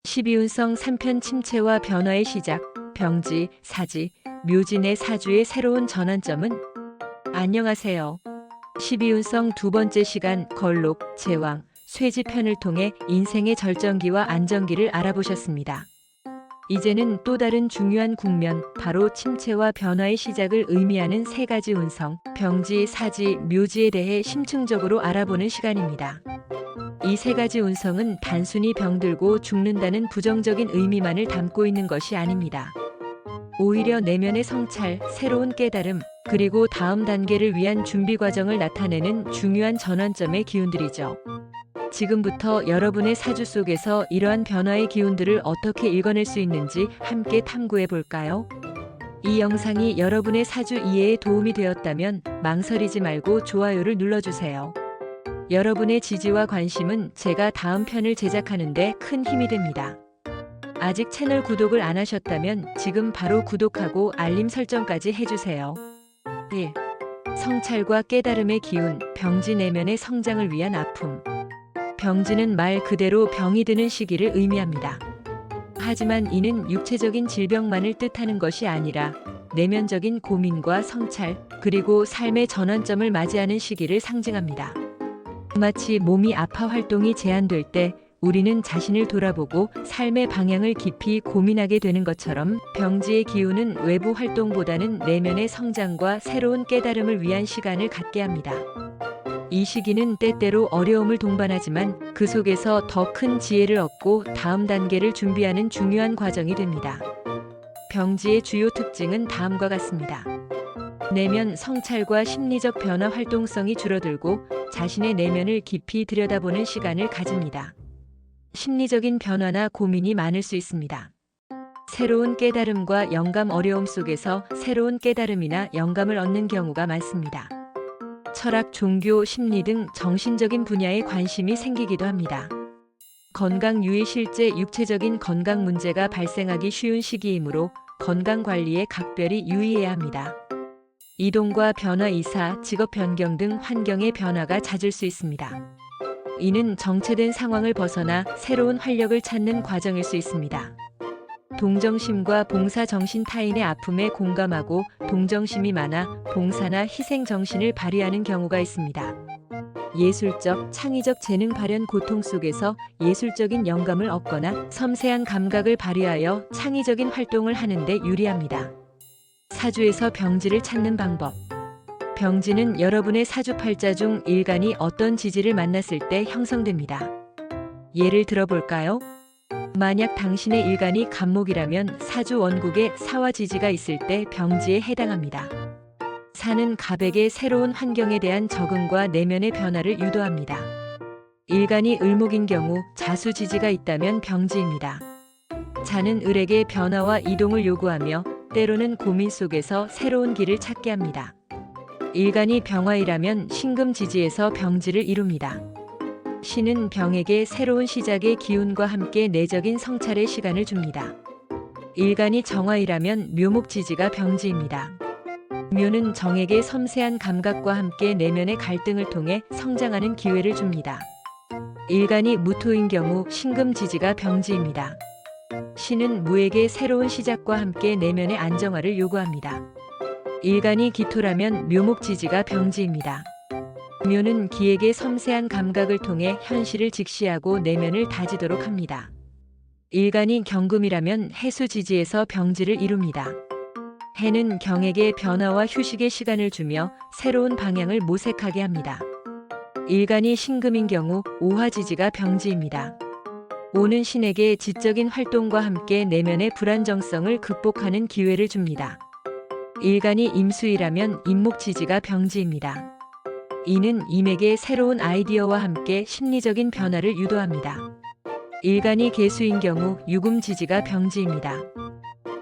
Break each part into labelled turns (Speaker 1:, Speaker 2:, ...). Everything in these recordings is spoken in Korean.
Speaker 1: 십이운성 3편 침체와 변화의 시작, 병지, 사지, 묘진의 사주의 새로운 전환점은? 안녕하세요. 십이운성 두 번째 시간 걸록, 제왕, 쇠지편을 통해 인생의 절정기와 안정기를 알아보셨습니다. 이제는 또 다른 중요한 국면, 바로 침체와 변화의 시작을 의미하는 세 가지 운성, 병지, 사지, 묘지에 대해 심층적으로 알아보는 시간입니다. 이 세 가지 운성은 단순히 병들고 죽는다는 부정적인 의미만을 담고 있는 것이 아닙니다. 오히려 내면의 성찰, 새로운 깨달음, 그리고 다음 단계를 위한 준비 과정을 나타내는 중요한 전환점의 기운들이죠. 지금부터 여러분의 사주 속에서 이러한 변화의 기운들을 어떻게 읽어낼 수 있는지 함께 탐구해 볼까요? 이 영상이 여러분의 사주 이해에 도움이 되었다면 망설이지 말고 좋아요를 눌러주세요. 여러분의 지지와 관심은 제가 다음 편을 제작하는 데 큰 힘이 됩니다. 아직 채널 구독을 안 하셨다면 지금 바로 구독하고 알림 설정까지 해주세요. 1. 성찰과 깨달음의 기운, 병지 내면의 성장을 위한 아픔. 병지는 말 그대로 병이 드는 시기를 의미합니다. 하지만 이는 육체적인 질병만을 뜻하는 것이 아니라 내면적인 고민과 성찰, 그리고 삶의 전환점을 맞이하는 시기를 상징합니다. 마치 몸이 아파 활동이 제한될 때 우리는 자신을 돌아보고 삶의 방향을 깊이 고민하게 되는 것처럼 병지의 기운은 외부 활동보다는 내면의 성장과 새로운 깨달음을 위한 시간을 갖게 합니다. 이 시기는 때때로 어려움을 동반하지만 그 속에서 더 큰 지혜를 얻고 다음 단계를 준비하는 중요한 과정이 됩니다. 병지의 주요 특징은 다음과 같습니다. 내면 성찰과 심리적 변화 활동성이 줄어들고 자신의 내면을 깊이 들여다보는 시간을 가집니다. 심리적인 변화나 고민이 많을 수 있습니다. 새로운 깨달음과 영감, 어려움 속에서 새로운 깨달음이나 영감을 얻는 경우가 많습니다. 철학, 종교, 심리 등 정신적인 분야에 관심이 생기기도 합니다. 건강 유의, 실제 육체적인 건강 문제가 발생하기 쉬운 시기이므로 건강 관리에 각별히 유의해야 합니다. 이동과 변화, 이사, 직업 변경 등 환경의 변화가 잦을 수 있습니다. 이는 정체된 상황을 벗어나 새로운 활력을 찾는 과정일 수 있습니다. 동정심과 봉사정신, 타인의 아픔에 공감하고 동정심이 많아 봉사나 희생정신을 발휘하는 경우가 있습니다. 예술적, 창의적 재능 발현, 고통 속에서 예술적인 영감을 얻거나 섬세한 감각을 발휘하여 창의적인 활동을 하는 데 유리합니다. 사주에서 병지를 찾는 방법. 병지는 여러분의 사주 팔자 중 일간이 어떤 지지를 만났을 때 형성됩니다. 예를 들어볼까요? 만약 당신의 일간이 간목이라면 사주 원국에 사와 지지가 있을 때 병지에 해당합니다. 사는 갑에게 새로운 환경에 대한 적응과 내면의 변화를 유도합니다. 일간이 을목인 경우 자수 지지가 있다면 병지입니다. 자는 을에게 변화와 이동을 요구하며 때로는 고민 속에서 새로운 길을 찾게 합니다. 일간이 병화이라면 신금 지지에서 병지를 이룹니다. 신은 병에게 새로운 시작의 기운과 함께 내적인 성찰의 시간을 줍니다. 일간이 정화이라면 묘목 지지가 병지입니다. 묘는 정에게 섬세한 감각과 함께 내면의 갈등을 통해 성장하는 기회를 줍니다. 일간이 무토인 경우 신금 지지가 병지입니다. 신은 무에게 새로운 시작과 함께 내면의 안정화를 요구합니다. 일간이 기토라면 묘목 지지가 병지입니다. 묘는 기에게 섬세한 감각을 통해 현실을 직시하고 내면을 다지도록 합니다. 일간이 경금이라면 해수 지지에서 병지를 이룹니다. 해는 경에게 변화와 휴식의 시간을 주며 새로운 방향을 모색하게 합니다. 일간이 신금인 경우 오화 지지가 병지입니다. 오는 신에게 지적인 활동과 함께 내면의 불안정성을 극복하는 기회를 줍니다. 일간이 임수이라면 임목 지지가 병지입니다. 이는 임에게 새로운 아이디어와 함께 심리적인 변화를 유도합니다. 일간이 계수인 경우 유금 지지가 병지입니다.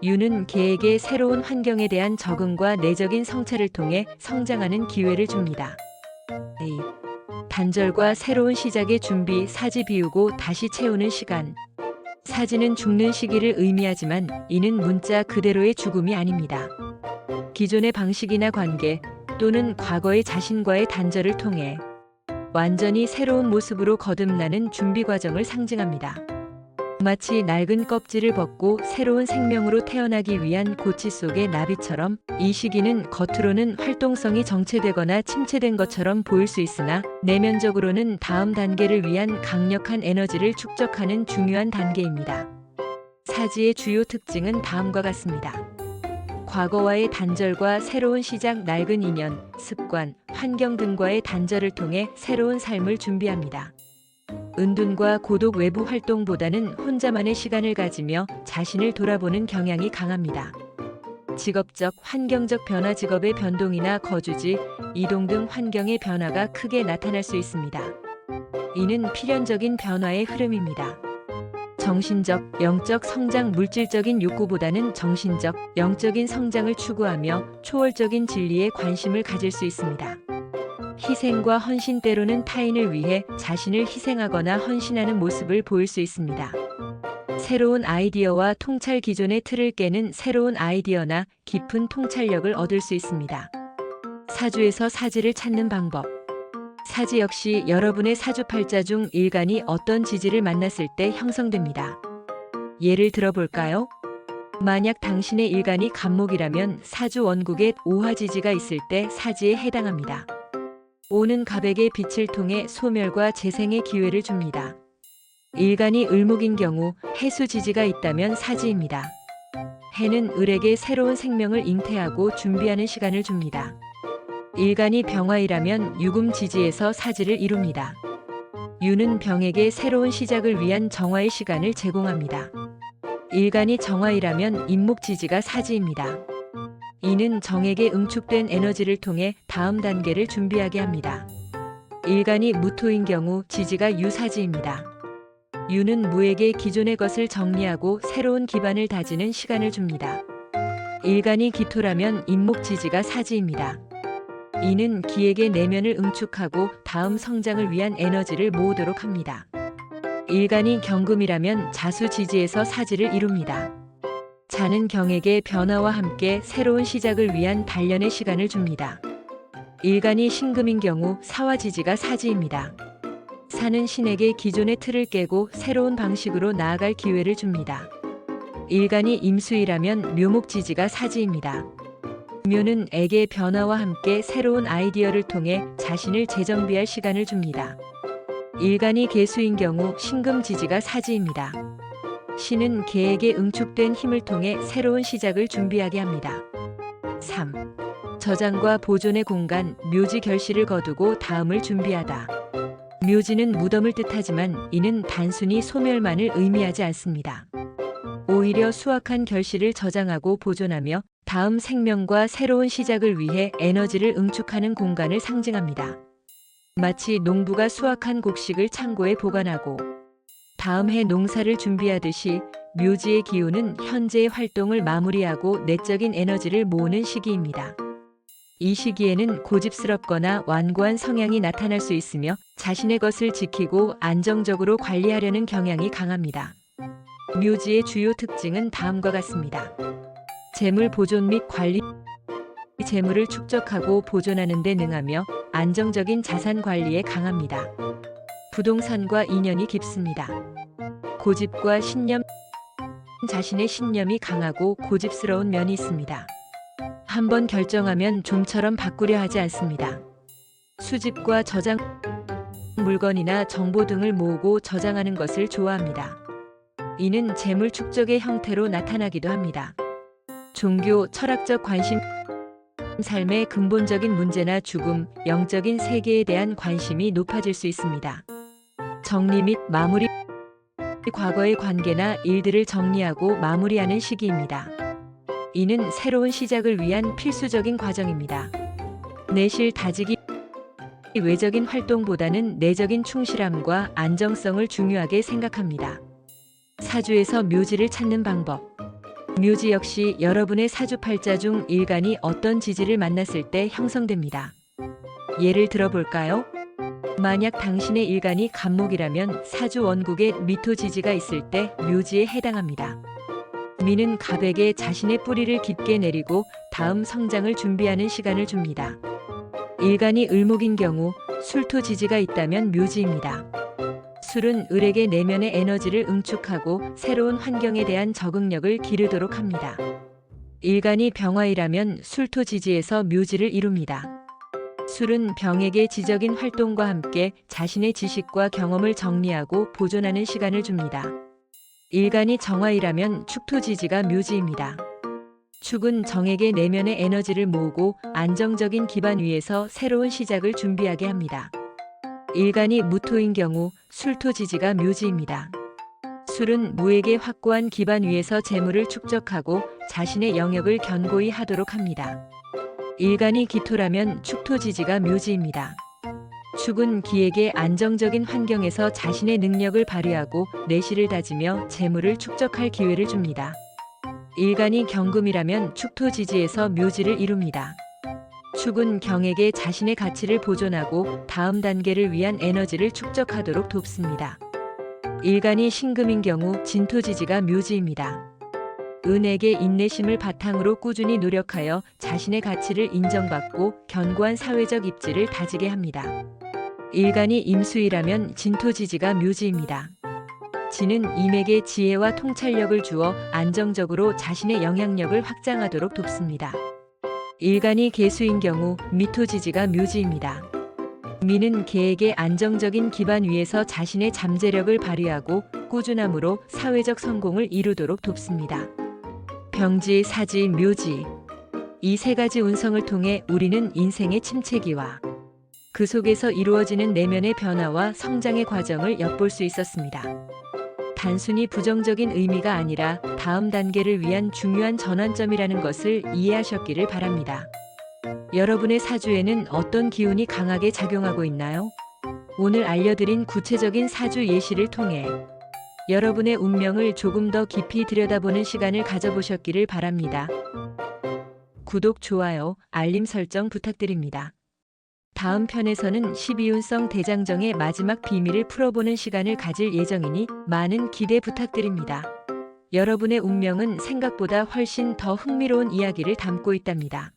Speaker 1: 유는 개에게 새로운 환경에 대한 적응과 내적인 성찰을 통해 성장하는 기회를 줍니다. A. 단절과 새로운 시작의 준비, 사지 비우고 다시 채우는 시간. 사지는 죽는 시기를 의미하지만 이는 문자 그대로의 죽음이 아닙니다. 기존의 방식이나 관계 또는 과거의 자신과의 단절을 통해 완전히 새로운 모습으로 거듭나는 준비 과정을 상징합니다. 마치 낡은 껍질을 벗고 새로운 생명으로 태어나기 위한 고치 속의 나비처럼 이 시기는 겉으로는 활동성이 정체되거나 침체된 것처럼 보일 수 있으나 내면적으로는 다음 단계를 위한 강력한 에너지를 축적하는 중요한 단계입니다. 사지의 주요 특징은 다음과 같습니다. 과거와의 단절과 새로운 시작, 낡은 인연, 습관, 환경 등과의 단절을 통해 새로운 삶을 준비합니다. 은둔과 고독, 외부 활동보다는 혼자만의 시간을 가지며 자신을 돌아보는 경향이 강합니다. 직업적, 환경적 변화, 직업의 변동이나 거주지, 이동 등 환경의 변화가 크게 나타날 수 있습니다. 이는 필연적인 변화의 흐름입니다. 정신적, 영적 성장, 물질적인 욕구보다는 정신적, 영적인 성장을 추구하며 초월적인 진리에 관심을 가질 수 있습니다. 희생과 헌신, 때로는 타인을 위해 자신을 희생하거나 헌신하는 모습을 보일 수 있습니다. 새로운 아이디어와 통찰, 기존의 틀을 깨는 새로운 아이디어나 깊은 통찰력을 얻을 수 있습니다. 사주에서 사지를 찾는 방법. 사지 역시 여러분의 사주팔자 중 일간이 어떤 지지를 만났을 때 형성됩니다. 예를 들어볼까요? 만약 당신의 일간이 갑목이라면 사주 원국에 오화지지가 있을 때 사지에 해당합니다. 오는 갑에게 빛을 통해 소멸과 재생의 기회를 줍니다. 일간이 을목인 경우 해수지지가 있다면 사지입니다. 해는 을에게 새로운 생명을 잉태하고 준비하는 시간을 줍니다. 일간이 병화이라면 유금지지에서 사지를 이룹니다. 유는 병에게 새로운 시작을 위한 정화의 시간을 제공합니다. 일간이 정화이라면 임목지지가 사지입니다. 이는 정에게 응축된 에너지를 통해 다음 단계를 준비하게 합니다. 일간이 무토인 경우 지지가 유사지입니다. 유는 무에게 기존의 것을 정리하고 새로운 기반을 다지는 시간을 줍니다. 일간이 기토라면 임목지지가 사지입니다. 이는 기에게 내면을 응축하고 다음 성장을 위한 에너지를 모으도록 합니다. 일간이 경금이라면 자수지지에서 사지를 이룹니다. 자는 경에게 변화와 함께 새로운 시작을 위한 단련의 시간을 줍니다. 일간이 신금인 경우 사화지지가 사지입니다. 사는 신에게 기존의 틀을 깨고 새로운 방식으로 나아갈 기회를 줍니다. 일간이 임수이라면 묘목지지가 사지입니다. 묘는 액의 변화와 함께 새로운 아이디어를 통해 자신을 재정비할 시간을 줍니다. 일간이 계수인 경우 신금지지가 사지입니다. 신은 개에게 응축된 힘을 통해 새로운 시작을 준비하게 합니다. 3. 저장과 보존의 공간, 묘지, 결실을 거두고 다음을 준비하다. 묘지는 무덤을 뜻하지만 이는 단순히 소멸만을 의미하지 않습니다. 오히려 수확한 결실을 저장하고 보존하며 다음 생명과 새로운 시작을 위해 에너지를 응축하는 공간을 상징합니다. 마치 농부가 수확한 곡식을 창고에 보관하고 다음 해 농사를 준비하듯이 묘지의 기운은 현재의 활동을 마무리하고 내적인 에너지를 모으는 시기입니다. 이 시기에는 고집스럽거나 완고한 성향이 나타날 수 있으며 자신의 것을 지키고 안정적으로 관리하려는 경향이 강합니다. 묘지의 주요 특징은 다음과 같습니다. 재물 보존 및 관리. 재물을 축적하고 보존하는 데 능하며 안정적인 자산 관리에 강합니다. 부동산과 인연이 깊습니다. 고집과 신념. 자신의 신념이 강하고 고집스러운 면이 있습니다. 한번 결정하면 좀처럼 바꾸려 하지 않습니다. 수집과 저장. 물건이나 정보 등을 모으고 저장하는 것을 좋아합니다. 이는 재물 축적의 형태로 나타나기도 합니다. 종교, 철학적 관심. 삶의 근본적인 문제나 죽음, 영적인 세계에 대한 관심이 높아질 수 있습니다. 정리 및 마무리. 과거의 관계나 일들을 정리하고 마무리하는 시기입니다. 이는 새로운 시작을 위한 필수적인 과정입니다. 내실 다지기. 외적인 활동보다는 내적인 충실함과 안정성을 중요하게 생각합니다. 사주에서 묘지를 찾는 방법. 묘지 역시 여러분의 사주팔자 중 일간이 어떤 지지를 만났을 때 형성됩니다. 예를 들어볼까요? 만약 당신의 일간이 갑목이라면 사주 원국에 미토지지가 있을 때 묘지에 해당합니다. 미는 갑에게 자신의 뿌리를 깊게 내리고 다음 성장을 준비하는 시간을 줍니다. 일간이 을목인 경우 술토지지가 있다면 묘지입니다. 술은 을에게 내면의 에너지를 응축하고 새로운 환경에 대한 적응력을 기르도록 합니다. 일간이 병화이라면 술토지지에서 묘지를 이룹니다. 술은 병에게 지적인 활동과 함께 자신의 지식과 경험을 정리하고 보존하는 시간을 줍니다. 일간이 정화이라면 축토지지가 묘지입니다. 축은 정에게 내면의 에너지를 모으고 안정적인 기반 위에서 새로운 시작을 준비하게 합니다. 일간이 무토인 경우 술토지지가 묘지입니다. 술은 무에게 확고한 기반 위에서 재물을 축적하고 자신의 영역을 견고히 하도록 합니다. 일간이 기토라면 축토지지가 묘지입니다. 축은 기에게 안정적인 환경에서 자신의 능력을 발휘하고 내실을 다지며 재물을 축적할 기회를 줍니다. 일간이 경금이라면 축토지지에서 묘지를 이룹니다. 축은 경에게 자신의 가치를 보존하고 다음 단계를 위한 에너지를 축적하도록 돕습니다. 일간이 신금인 경우 진토지지가 묘지입니다. 은에게 인내심을 바탕으로 꾸준히 노력하여 자신의 가치를 인정받고 견고한 사회적 입지를 다지게 합니다. 일간이 임수이라면 진토지지가 묘지입니다. 진은 임에게 지혜와 통찰력을 주어 안정적으로 자신의 영향력을 확장하도록 돕습니다. 일간이 계수인 경우 미토지지가 묘지입니다. 미는 개에게 안정적인 기반 위에서 자신의 잠재력을 발휘하고 꾸준함으로 사회적 성공을 이루도록 돕습니다. 병지, 사지, 묘지. 이 세 가지 운성을 통해 우리는 인생의 침체기와 그 속에서 이루어지는 내면의 변화와 성장의 과정을 엿볼 수 있었습니다. 단순히 부정적인 의미가 아니라 다음 단계를 위한 중요한 전환점이라는 것을 이해하셨기를 바랍니다. 여러분의 사주에는 어떤 기운이 강하게 작용하고 있나요? 오늘 알려드린 구체적인 사주 예시를 통해 여러분의 운명을 조금 더 깊이 들여다보는 시간을 가져보셨기를 바랍니다. 구독, 좋아요, 알림 설정 부탁드립니다. 다음 편에서는 12운성 대장정의 마지막 비밀을 풀어보는 시간을 가질 예정이니 많은 기대 부탁드립니다. 여러분의 운명은 생각보다 훨씬 더 흥미로운 이야기를 담고 있답니다.